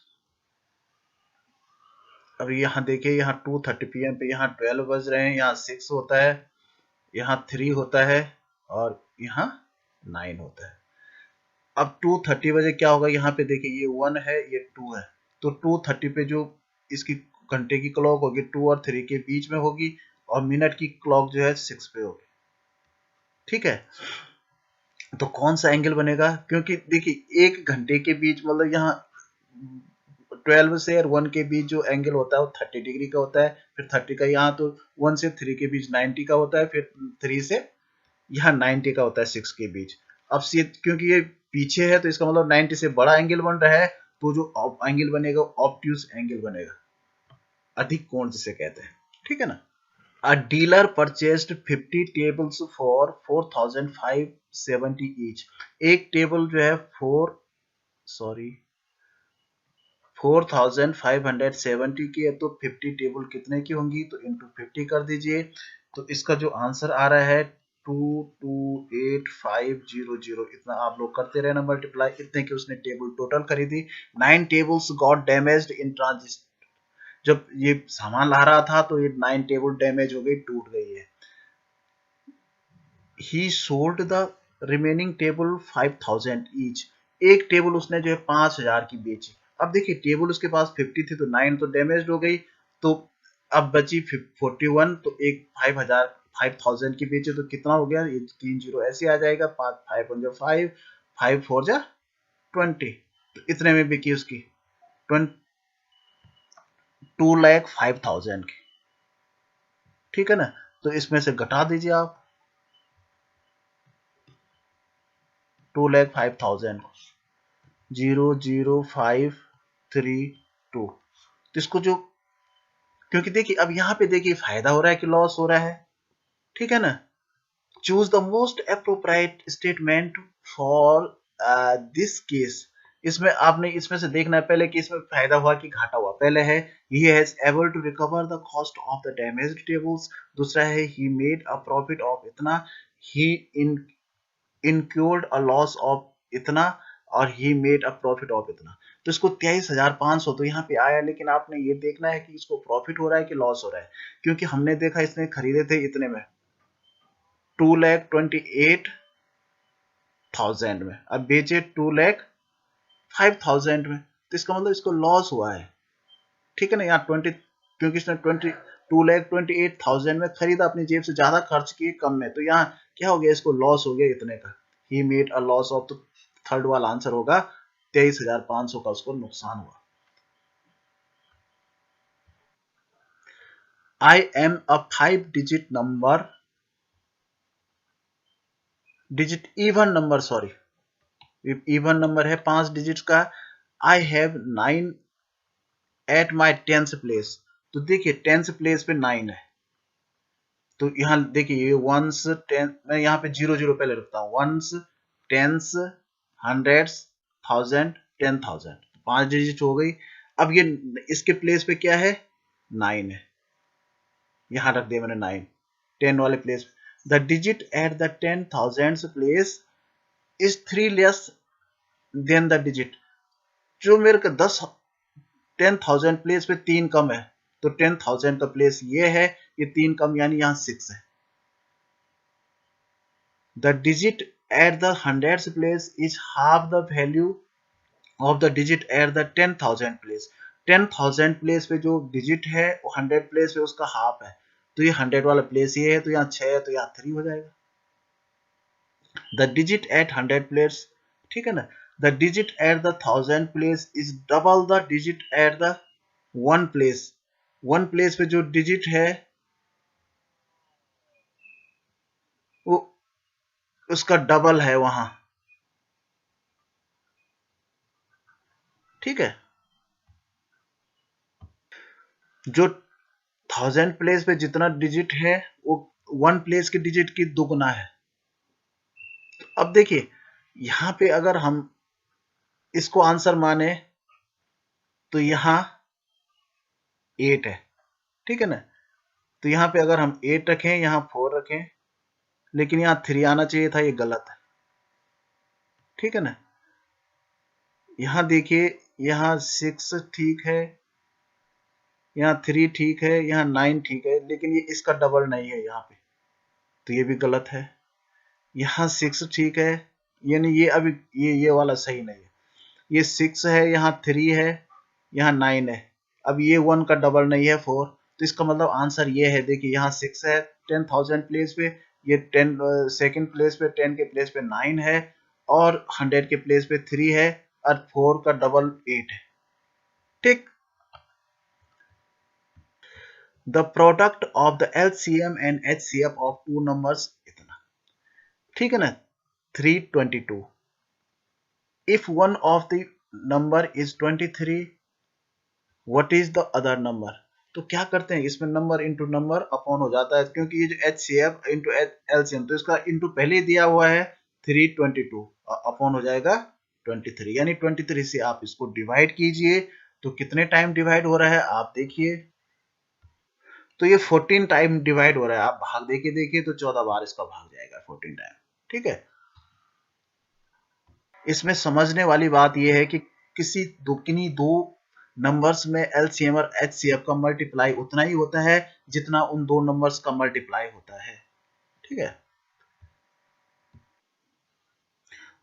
अब यहाँ देखिए यहाँ 2:30 pm पे यहाँ 12 बज रहे हैं, यहाँ 6 होता है, यहाँ 3 होता है और यहाँ 9 होता है। अब 2:30 बजे क्या होगा, यहाँ पे देखिए ये 1 है ये 2 है, तो 2:30 पे जो इसकी घंटे की क्लॉक होगी 2 और 3 के बीच में होगी और मिनट की क्लॉक जो है 6 पे होगी, ठीक है। तो कौन सा एंगल बनेगा, क्योंकि देखिए एक घंटे के बीच मतलब यहाँ 12 से और 1 के बीच जो एंगल होता है वो 30 डिग्री का होता है, फिर 30 का यहाँ तो 1 से 3 के बीच 90 का होता है, फिर 3 से यहाँ 90 का होता है 6 के बीच। अब क्योंकि ये पीछे है तो इसका मतलब 90 से बड़ा एंगल बन रहा है, तो जो एंगल बनेगा ऑब्ट्यूज एंगल बनेगा, अधिक कोण जिसे कहते हैं, ठीक है ना। A dealer purchased 50 tables for 4,570 each। एक टेबल जो है 4,570 की है, तो 50 टेबल कितने की होंगी, तो इंटू 50 कर दीजिए। तो इसका जो आंसर आ रहा है 228500, इतना आप लोग करते रहना मल्टीप्लाई, इतने की उसने टेबल टोटल खरीदी। 9 tables got damaged in transit. जब ये सामान ला रहा था तो ये 9 टेबल डैमेज हो गई, टूट गई है। He sold the remaining table 5,000 each। एक टेबल उसने जो है 5,000 की बेची। अब देखिए टेबल उसके पास 50 थी तो 9 तो डैमेज हो गई, तो अब बची 41, तो एक 5,000 की बेचे तो कितना हो गया, ये 3 जीरो ऐसे आ जाएगा, 5 5 5 5 4 जा 20, तो इतने में बिकी उसकी 2,05,000 की, ठीक है ना। तो इसमें से घटा दीजिए आप, 2,05,000 को 00532। तो इसको जो, क्योंकि देखिए अब यहाँ पे देखिए फायदा हो रहा है कि लॉस हो रहा है, ठीक है ना। Choose the most appropriate statement for this case. इसमें आपने इसमें से देखना है पहले कि इसमें फायदा हुआ कि घाटा हुआ। पहले है he has able to recover the cost of the damaged tables, दूसरा है he made a profit of इतना, he incurred a loss of इतना, और he made a profit of इतना। तो इसको 23,500 तो यहाँ पे आया, लेकिन आपने ये देखना है कि इसको प्रॉफिट हो रहा है कि लॉस हो रहा है, क्योंकि हमने देखा इसने खरीदे थे इतने में 2,28,000 में, अब बेचे 2,05,000 में, तो इसका मतलब इसको लॉस हुआ है, ठीक है ना। यहाँ 20, क्योंकि इसने 2,28,000 में खरीदा, अपनी जेब से ज्यादा खर्च किए कम में, तो यहाँ क्या हो गया, इसको लॉस हो गया इतने का। He made a loss of, तो थर्ड वाला आंसर होगा 23,500 का उसको नुकसान हुआ। I am a 5 digit number, digit even number, sorry even number है 5 डिजिट का। I have 9 at my 10th place. तो देखिए 10th प्लेस पे 9 है, तो यहाँ देखिए ये वंस 10, मैं यहाँ पे 00 पहले रखता हूँ, वंस, टेंस, हंड्रेड्स, 1000, 10,000, 5 डिजिट हो गई। अब ये इसके प्लेस पे क्या है, 9 है, यहाँ रख दिया मैंने 9 10 वाले place. The digit at the 10,000 place is 3 less than the digit, जो मेरे का 10,000 प्लेस पे 3 कम है, तो 10,000 का प्लेस ये है, ये 3 कम यानी यहाँ 6 है। The digit at the hundreds place is half the value of the digit at the 10,000 place। 10,000 place पे जो डिजिट है वो 100 प्लेस पे उसका हाफ है, तो ये 100 वाला प्लेस ये है, तो यहाँ 6 है, तो यहाँ 3 हो जाएगा। The digit at 100 प्लेस, ठीक है ना। The digit at the 1000 place is double the digit at the 1 place. 1 place पे जो डिजिट है वो उसका डबल है वहां, ठीक है। जो 1000 प्लेस पे जितना डिजिट है वो 1 प्लेस के डिजिट की दुगना है। अब देखिए यहां पे अगर हम इसको आंसर माने तो यहां 8 है, ठीक है ना। तो यहां पे अगर हम 8 रखें, यहां 4 रखें, लेकिन यहां 3 आना चाहिए था, ये गलत है, ठीक है ना। यहां देखिए यहां 6 ठीक है, यहाँ 3 ठीक है, यहाँ 9 ठीक है, लेकिन ये इसका डबल नहीं है यहाँ पे, तो ये भी गलत है। यहाँ 6 ठीक है, यानी ये अभी ये वाला सही नहीं है। ये 6 है, यहाँ 3 है, यहाँ 9 है, अब ये 1 का डबल नहीं है 4, तो इसका मतलब आंसर ये है। देखिए यहाँ 6 है 10,000 प्लेस पे, ये 10 सेकंड प्लेस पे, 10 के प्लेस पे 9 है, और 100 के प्लेस पे 3 है, और 4 का डबल 8 है, ठीक। The product of the LCM and HCF of two numbers इतना, ठीक है ना, 322। If one of the number is 23, what is the other number? तो क्या करते हैं, इसमें नंबर इंटू नंबर अपॉन हो जाता है, क्योंकि ये जो HCF इंटू LCM, तो इसका इंटू पहले ही दिया हुआ है 322, अपॉन हो जाएगा 23, यानी 23 से आप इसको डिवाइड कीजिए, तो कितने टाइम डिवाइड हो रहा है आप देखिए, तो ये 14 टाइम डिवाइड हो रहा है। आप भाग देके देखिए तो 14 बार इसका भाग जाएगा 14 टाइम, ठीक है। इसमें समझने वाली बात यह है कि किन्हीं दो नंबर्स में एलसीएम और एचसीएफ का मल्टीप्लाई उतना ही होता है जितना उन दो नंबर्स का मल्टीप्लाई होता है, ठीक है।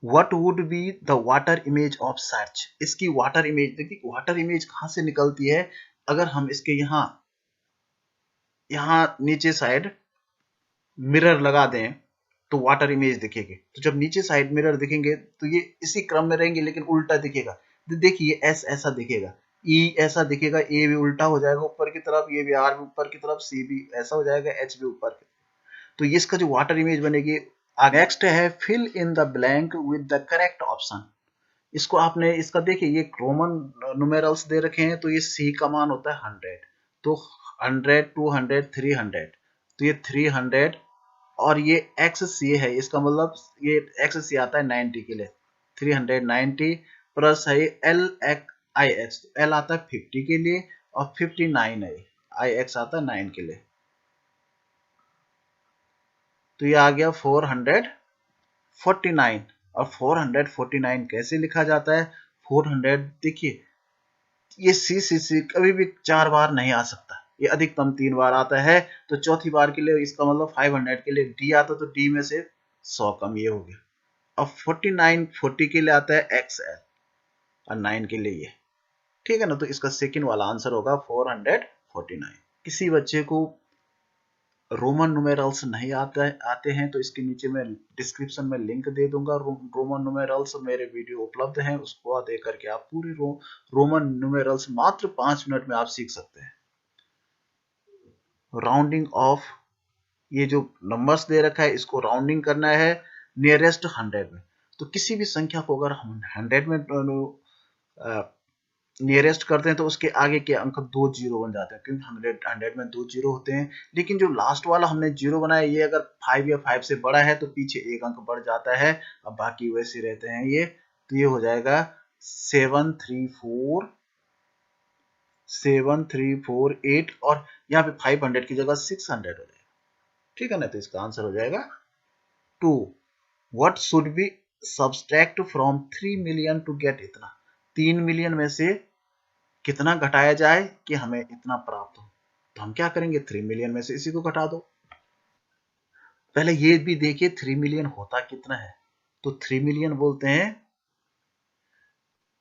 What would be the water image of search? इसकी वाटर इमेज देखिए, वाटर इमेज कहां से निकलती है, अगर हम इसके यहाँ नीचे साइड मिरर लगा दें तो वाटर इमेज दिखेगी। तो जब नीचे साइड मिरर दिखेंगे तो ये इसी क्रम में रहेंगे, लेकिन उल्टा दिखेगा। देखिए एस ऐसा दिखेगा, ई ऐसा दिखेगा, ए भी उल्टा हो जाएगा ऊपर की तरफ, ये भी आर भी ऊपर की तरफ, सी भी ऐसा हो जाएगा, एच भी ऊपर की। तो ये इसका जो वाटर इमेज बनेगी नेक्स्ट है fill in the blank with the correct option. इसको आपने इसका देखिए ये रोमन नुमेरल्स दे रखे हैं, तो ये सी का मान होता है 100, तो 100 200 300, तो ये 300 और ये एक्स सी है, इसका मतलब ये एक्स सी आता है 90 के लिए, 390 प्लस है एल एक्स आई एक्स, एल आता है 50 के लिए और 59 है, आई एक्स आता है 9 के लिए, तो ये आ गया 449। और 449 कैसे लिखा जाता है? 400 देखिए ये सी कभी भी 4 बार नहीं आ सकता, ये अधिकतम 3 बार आता है, तो चौथी बार के लिए इसका मतलब 500 के लिए डी आता, तो डी में से 100 कम, ये हो गया। अब 49 40 के लिए आता है एक्सएल और 9 के लिए ये, ठीक है ना, तो इसका सेकंड वाला आंसर होगा 449। किसी बच्चे को रोमन नुमेरल्स नहीं आते हैं तो इसके नीचे मैं डिस्क्रिप्शन में लिंक दे दूंगा, रोमन नुमेरल्स मेरे वीडियो उपलब्ध हैं, उसको देख करके आप पूरी रोमन नुमेरल्स मात्र 5 मिनट में आप सीख सकते हैं। राउंडिंग ऑफ, ये जो नंबर्स दे रखा है इसको राउंडिंग करना है नियरेस्ट 100 में, तो किसी भी संख्या को अगर हम 100 में नियरेस्ट करते हैं तो उसके आगे के अंक 2 जीरो बन जाते हैं, क्योंकि 100 में 2 जीरो होते हैं। लेकिन जो लास्ट वाला हमने जीरो बनाया, ये अगर 5 या 5 से बड़ा है तो पीछे एक अंक बढ़ जाता है, अब बाकी वैसे रहते हैं ये, तो ये हो जाएगा 734 8 और यहाँ पे 500 की जगह 600 हो जाएगा, ठीक है ना, तो इसका आंसर हो जाएगा 2। What should be subtract from 3 million to get इतना, 3 मिलियन में से कितना घटाया जाए कि हमें इतना प्राप्त हो, तो हम क्या करेंगे 3 मिलियन में से इसी को घटा दो। पहले ये भी देखिए 3 मिलियन होता कितना है, तो 3 मिलियन बोलते हैं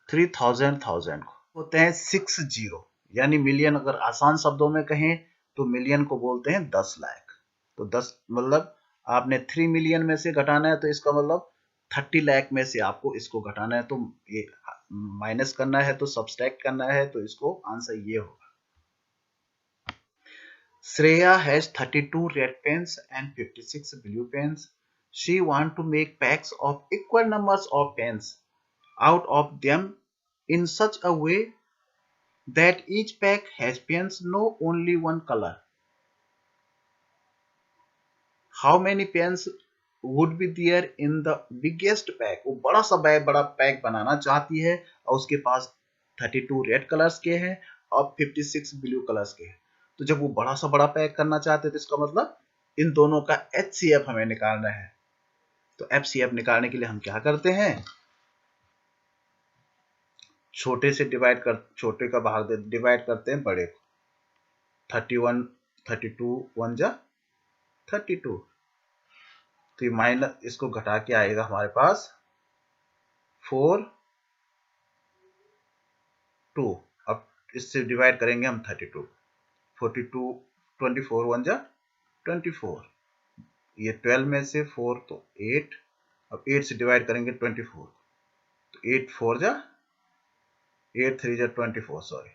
3000 को होते हैं 60, यानी मिलियन अगर आसान शब्दों में कहें तो मिलियन को बोलते हैं 10 लाख, तो 10 मतलब आपने 3 मिलियन में से घटाना है, तो इसका मतलब 30 लाख में से आपको इसको घटाना है, तो ये माइनस करना है, तो सब्सट्रैक्ट करना है, तो इसको आंसर ये होगा। Shreya has 32 red pens and 56 blue pens. She wants to make packs of equal numbers of pens out of them in such a way that each pack has pens no only one color. How many pens would be there in the biggest pack? वो बड़ा सा बड़ा पैक बनाना चाहती है और उसके पास 32 रेड कलर्स के हैं और 56 ब्लू कलर्स के हैं, तो जब वो बड़ा सा बड़ा पैक करना चाहते हैं तो इसका मतलब इन दोनों का HCF हमें निकालना है। तो HCF निकालने के लिए हम क्या करते हैं, छोटे से छोटे का भाग डिवाइड करते हैं बड़े को, 31 32 1 जा 32, तो ये माइनस इसको घटा के आएगा हमारे पास 4 2, अब इससे डिवाइड करेंगे हम 32 42 24 1 जा 24, ये 12 में से 4 तो 8, अब 8 से डिवाइड करेंगे 24, तो 8 4 जा 8 3 जा 24, सॉरी,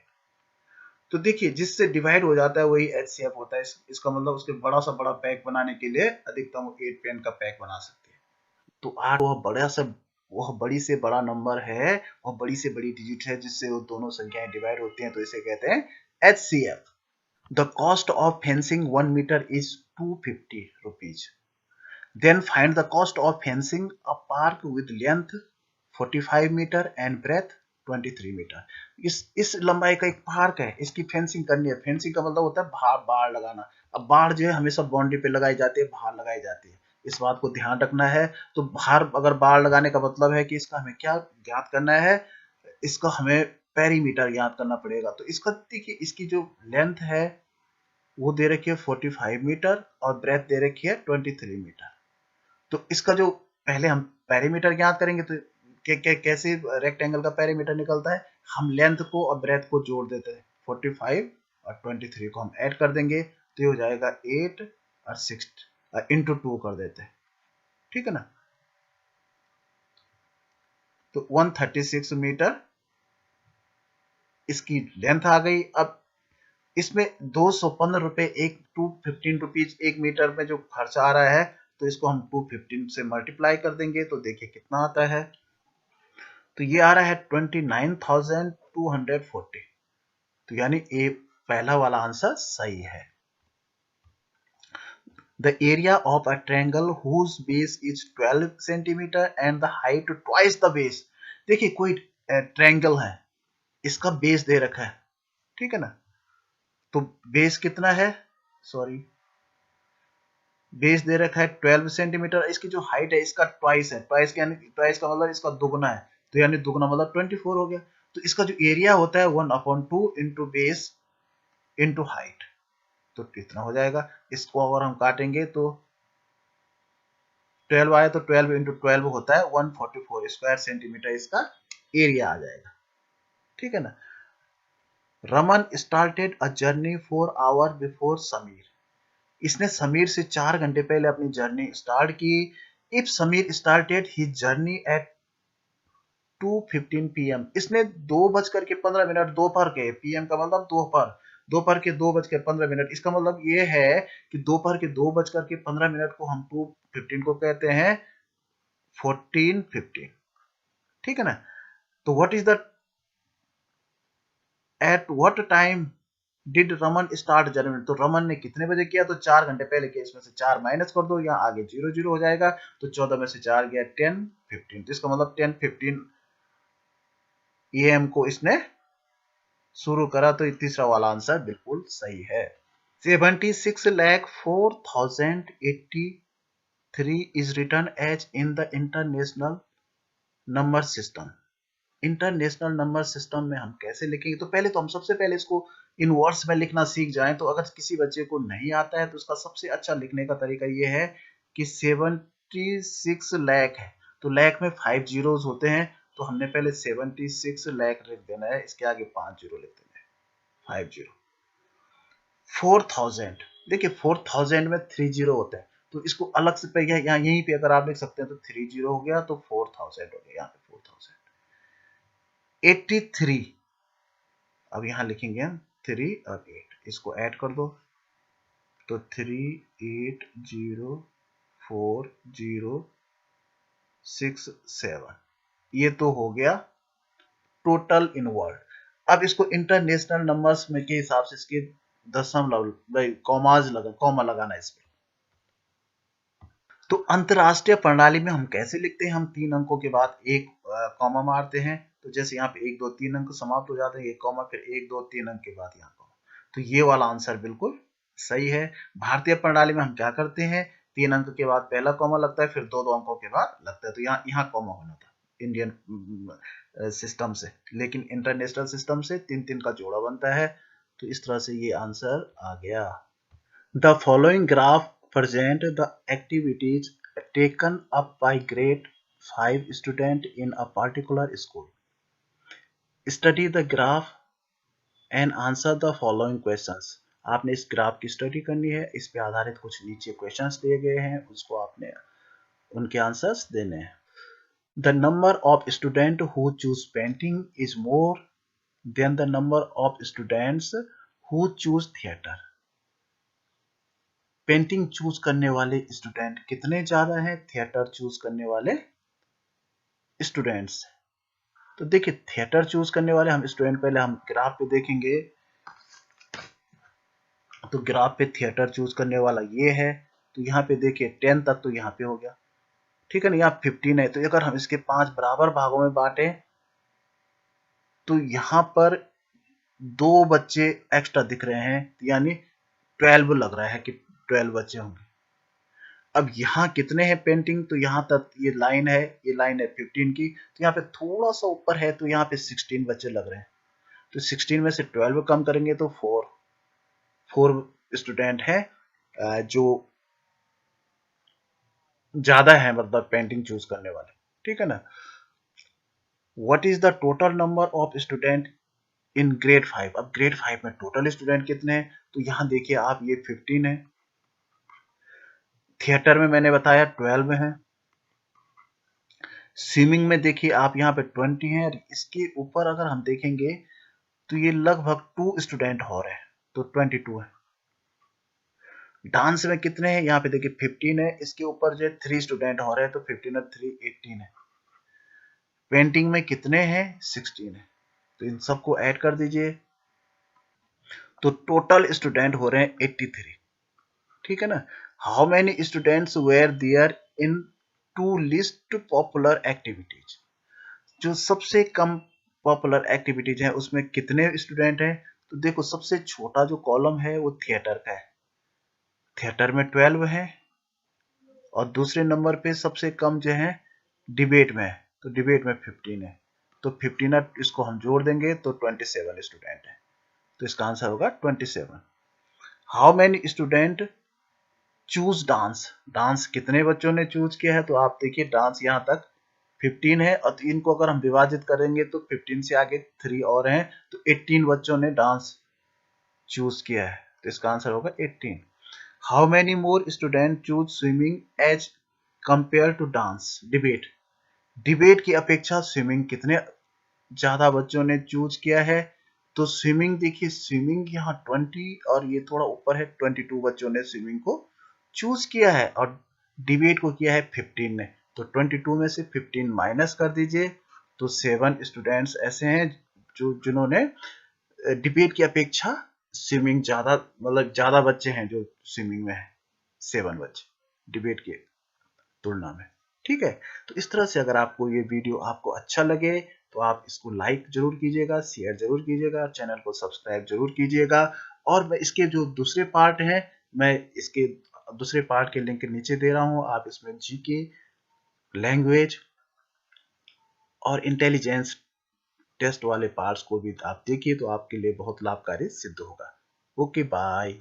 तो देखिए जिससे डिवाइड हो जाता है वही HCF होता है। इसका मतलब उसके बड़ा सा बड़ा पैक बनाने के लिए अधिकतम 8 पेन का पैक बना सकते हैं। तो 8 वह बड़ी से बड़ा नंबर है, वह बड़ी से बड़ी डिजिट है जिससे वो दोनों संख्याएं डिवाइड होती हैं, तो इसे कहते हैं HCF। The cost of fencing 1 meter is 250 rupees. Then find the cost of fencing a park with length 45 meter and breadth 23 metre. इस लंबाई का एक पार्क है, इसकी फेंसिंग करनी है। फेंसिंग का मतलब होता है बाड़ लगाना। अब बाड़ जो है हमेशा बाउंड्री पे लगाई जाती है, बाहर लगाई जाती है, इस बात को ध्यान रखना है। तो बाहर अगर बाड़ लगाने का मतलब है कि इसका हमें क्या ज्ञात करना है, इसका हमें पेरीमीटर ज्ञात करना पड़ेगा। तो इसका देखिए इसकी जो लेंथ है वो दे रखी है 45 मीटर और ब्रेथ दे रखी है 23 मीटर। तो इसका जो पहले हम पेरीमीटर ज्ञात करेंगे, तो कैसे रेक्टेंगल का पेरीमीटर निकलता है, हम लेंथ को और ब्रेथ को जोड़ देते हैं, 45 और 23 को हम ऐड कर देंगे, तो ये हो जाएगा 8 और 6 इंटू 2 कर देते हैं, ठीक है ना। तो 136 मीटर इसकी लेंथ आ गई। अब इसमें 215 रुपए 215 रुपीज 1 मीटर में जो खर्चा आ रहा है, तो इसको हम 215 से मल्टीप्लाई कर देंगे तो देखिए कितना आता है, तो ये आ रहा है 29,240। तो यानी ए पहला वाला आंसर सही है। The area of a triangle whose base is 12 centimeter and the height twice the base। देखिए कोई ट्रायंगल है, इसका बेस दे रखा है, ठीक है ना, तो बेस कितना है, सॉरी बेस दे रखा है 12 सेंटीमीटर, इसकी जो हाइट है इसका ट्वाइस है, ट्वाइस यानी ट्वाइस का मतलब इसका दुगना है, तो यानी दुगना मतलब 24 हो गया। तो इसका जो एरिया होता है 1/2 इंटू बेस इंटू हाइट, तो कितना हो जाएगा, इसको अगर हम काटेंगे तो 12 आया तो 12 इंटू 12 होता है 144 स्क्वायर सेंटीमीटर, इसका एरिया आ जाएगा, ठीक है ना। Raman started a journey 4 hour before Sameer. इसने समीर से 4 घंटे पहले अपनी जर्नी स्टार्ट की। If Sameer started his journey at 2:15 PM, इसने 2:15 दोपहर के, पीएम का मतलब दोपहर, दोपहर के 2:15, इसका मतलब ये है कि दोपहर के 2:15 को हम 2:15 को कहते हैं 14:15, ठीक है ना। तो what is the at what time did Raman start journey, तो रमन ने कितने बजे किया, तो 4 घंटे पहले किया, इसमें से 4 माइनस कर दो, यहाँ आगे 0 0 हो जाएगा, तो 14 में से 4 गया 10:15, तो इसका मतलब 10:15 AM को इसने शुरू करा, तो तीसरा वाला आंसर बिल्कुल सही है। 76,04,083 is written as in the international number system। International number system में हम कैसे लिखेंगे, तो पहले तो हम सबसे पहले इसको इनवर्स में लिखना सीख जाएं। तो अगर किसी बच्चे को नहीं आता है तो उसका सबसे अच्छा लिखने का तरीका ये है कि 76 लाख है, तो लाख में 5 जीरोस होते हैं, तो हमने पहले 76 लाख लिख देना है, इसके आगे 5 जीरो लिख देना है, 5 जीरो। 4000, देखिए 4000 में 3 जीरो होते हैं, तो इसको अलग से पे यहाँ यहीं पे अगर आप लिख सकते हैं तो 3 जीरो हो गया, तो 4000 हो गया, यहाँ पे 4000। 83, अब यहां लिखेंगे हम 3 और 8, इसको ऐड कर दो, तो 380406 ये तो हो गया टोटल इन वर्ड। अब इसको इंटरनेशनल नंबर्स में के हिसाब से इसके दशमलव कॉमाज लगा, कॉमा लगाना है इसमें। तो अंतरराष्ट्रीय प्रणाली में हम कैसे लिखते हैं, हम 3 अंकों के बाद एक कॉमा मारते हैं, तो जैसे यहाँ पे 1 2 3 अंक समाप्त हो जाते हैं, एक कॉमा, फिर 1 2 3 अंक के बाद यहाँ कॉमा, तो ये वाला आंसर बिल्कुल सही है। भारतीय प्रणाली में हम क्या करते हैं, 3 अंक के बाद पहला कॉमा लगता है, फिर 2 अंकों के बाद लगता है, तो यहाँ कॉमा होना था इंडियन सिस्टम से, लेकिन इंटरनेशनल सिस्टम से 3 का जोड़ा बनता है, तो इस तरह से ये आंसर आ गया। The following graph present the activities taken up by grade 5 student in a particular school. Study the graph and answer the following questions। आपने इस ग्राफ की स्टडी करनी है, इस पे आधारित कुछ नीचे क्वेश्चंस दिए गए हैं, उसको आपने उनके आंसर्स देने हैं। The number of students who choose painting is more than the number of students who choose theater। Painting choose करने वाले स्टूडेंट कितने ज्यादा हैं थिएटर चूज करने वाले स्टूडेंट्स। तो देखिए थिएटर चूज करने वाले हम स्टूडेंट, पहले हम ग्राफ पे देखेंगे, तो ग्राफ पे थिएटर चूज करने वाला ये है, तो यहाँ पे देखिए 10 तक तो यहाँ पे हो गया, ठीक है ना, यहाँ 15 है, तो अगर हम इसके 5 बराबर भागों में बांटे तो यहाँ पर 2 बच्चे एक्स्ट्रा दिख रहे हैं, यानी 12 लग रहा है कि 12 बच्चे होंगे। अब यहाँ कितने हैं पेंटिंग, तो यहाँ तक ये लाइन है 15 की, तो यहाँ पे थोड़ा सा ऊपर है, तो यहाँ पे 16 बच्चे लग रहे हैं, तो 16 में से 12 कम करेंगे तो 4 स्टूडेंट हैं जो ज्यादा है, मतलब पेंटिंग चूज करने वाले, ठीक है ना। What is the total number of student in grade 5। अब ग्रेड 5 में टोटल स्टूडेंट कितने हैं, तो यहाँ देखिए आप ये 15 है, थिएटर में मैंने बताया 12 है, स्विमिंग में देखिए आप यहाँ पे 20 है, इसके ऊपर अगर हम देखेंगे तो ये लगभग 2 स्टूडेंट हो रहे हैं, तो 22 है। डांस में कितने हैं, यहाँ पे देखिए 15 है, इसके ऊपर जो 3 स्टूडेंट हो रहे हैं तो 15 और 3 18 है। पेंटिंग में कितने हैं, 16 है, तो इन सबको ऐड कर दीजिए, तो टोटल स्टूडेंट हो रहे हैं 83। ठीक है ना। How many students were there in two least popular activities, जो सबसे कम पॉपुलर एक्टिविटीज है उसमें कितने स्टूडेंट हैं, तो देखो सबसे छोटा जो कॉलम है वो थिएटर का है, थिएटर में 12 है, और दूसरे नंबर पे सबसे कम जो है डिबेट में है, तो डिबेट में 15 है, तो 15 इसको हम जोड़ देंगे तो 27 स्टूडेंट है, तो इसका आंसर होगा 27। How many student choose dance, dance कितने बच्चों ने चूज किया है, तो आप देखिए डांस यहाँ तक 15 है, और इनको अगर हम विभाजित करेंगे तो 15 से आगे 3 और हैं, तो 18 बच्चों ने डांस चूज किया है, तो इसका आंसर होगा 18। How many more student choose swimming as compare to dance, debate, debate की अपेक्षा स्विमिंग कितने ज्यादा बच्चों ने चूज किया है, तो स्विमिंग देखिए स्विमिंग यहाँ 20 और ये थोड़ा ऊपर है 22 बच्चों ने स्विमिंग को चूज किया है, और डिबेट को किया है 15 ने, तो 22 में से 15 माइनस कर दीजिए, तो 7 स्टूडेंट्स ऐसे हैं जो जिन्होंने डिबेट की अपेक्षा स्विमिंग ज्यादा, मतलब ज्यादा बच्चे हैं जो स्विमिंग में है, 7 बच्चे डिबेट की तुलना में। ठीक है, तो इस तरह से अगर आपको ये वीडियो आपको अच्छा लगे तो आप इसको लाइक जरूर कीजिएगा, शेयर जरूर कीजिएगा, चैनल को सब्सक्राइब जरूर कीजिएगा, और मैं इसके जो दूसरे पार्ट हैं, मैं इसके दूसरे पार्ट के लिंक नीचे दे रहा हूँ, आप इसमें जीके, लैंग्वेज और इंटेलिजेंस टेस्ट वाले पार्ट्स को भी आप देखिए, तो आपके लिए बहुत लाभकारी सिद्ध होगा। Okay bye.